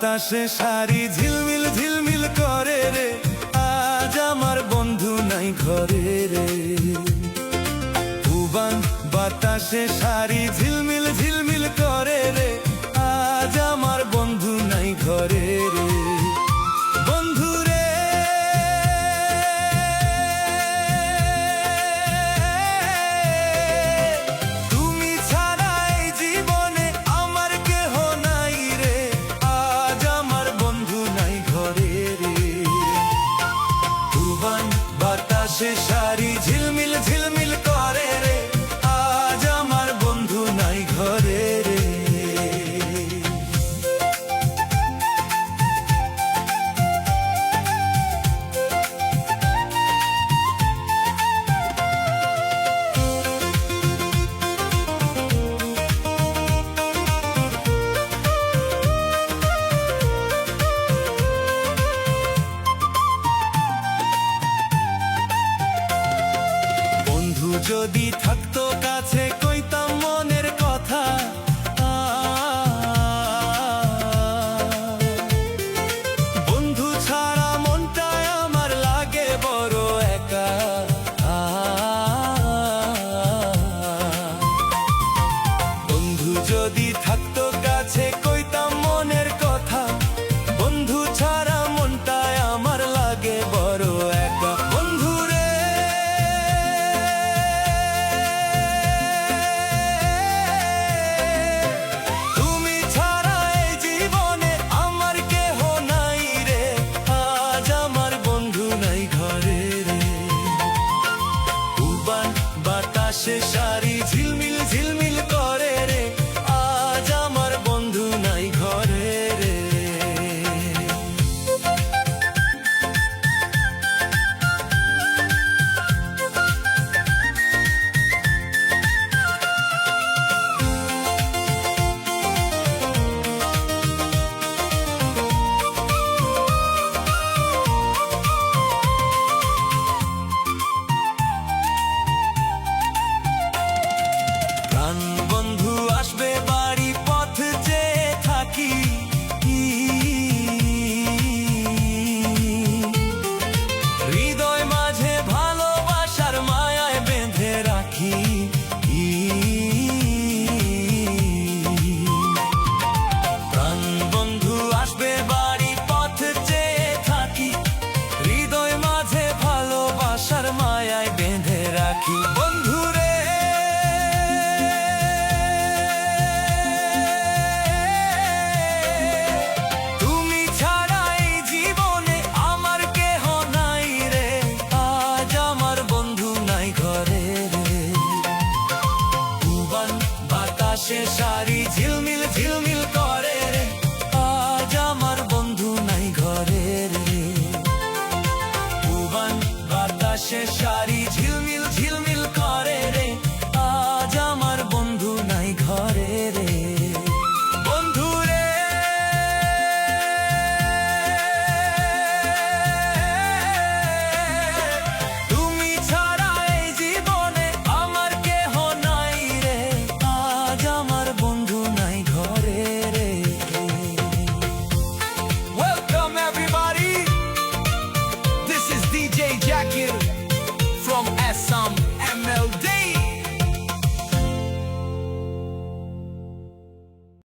বাতাসে শাড়ি ঝিলমিল ঝিলমিল করে রে, আজ আমার বন্ধু নাই ঘরে রে। উবান বাতাসে শাড়ি ঝিলমিল ঝিলমিল করে রে, আজ আমার বন্ধু নাই ঘরে রে। বন্ধু রে তুমি ছাড়া এই জীবনে আমার কেহ নাই রে, আজ আমার বন্ধু নাই ঘরে রে। উবান বাতাসে শাড়ি ঝিলমিল ঝিলমিল করে রে, আজ আমার বন্ধু নাই ঘরে রে। বন্ধু যদি থাকতো কাছে কইতাম মনের কথা, বন্ধু ছাড়া মনটায় আমার লাগে বড় একা। বন্ধু যদি থাকতো কাছে কইতাম মনের কথা, বন্ধু ছাড়া মনটায় আমার লাগে বড় একা। বন্ধু রে তুমি ছাড়া এই জীবনে আমার কেহ নাই রে, আজ আমার বন্ধু নাই ঘরে রে। উবান বাতাসে শাড়ি ঝিলমিল ঝিলমিল করে রে, আজ আমার বন্ধু নাই ঘরে রে। প্রাণ বন্ধু আসবে বাড়ি পথ চেয়ে থাকি, হৃদয় মাঝে ভালোবাসার মায়ায় বেঁধে রাখি। প্রাণ বন্ধু আসবে বাড়ি পথ চেয়ে থাকি, হৃদয় মাঝে ভালোবাসার মায়ায় বেঁধে রাখি। বন্ধু রে তুমি ছাড়া এই জীবনে আমার কেহ নাই রে, আজ আমার বন্ধু নাই ঘরে রে। উবান বাতাসে শাড়ি ঝিলমিল ঝিলমিল করে রে, আজ আমার বন্ধু নাই ঘরে রে। উবান বাতাসে শাড়ি ঝিলমিল ঝিলমিল করে রে, আজ আমার বন্ধু নাই ঘরে রে। বন্ধু রে তুমি ছাড়া এই জীবনে আমার কেহ নাই রে, আজ আমার বন্ধু নাই ঘরে রে। Welcome everybody, this is DJ Jakir from Assam.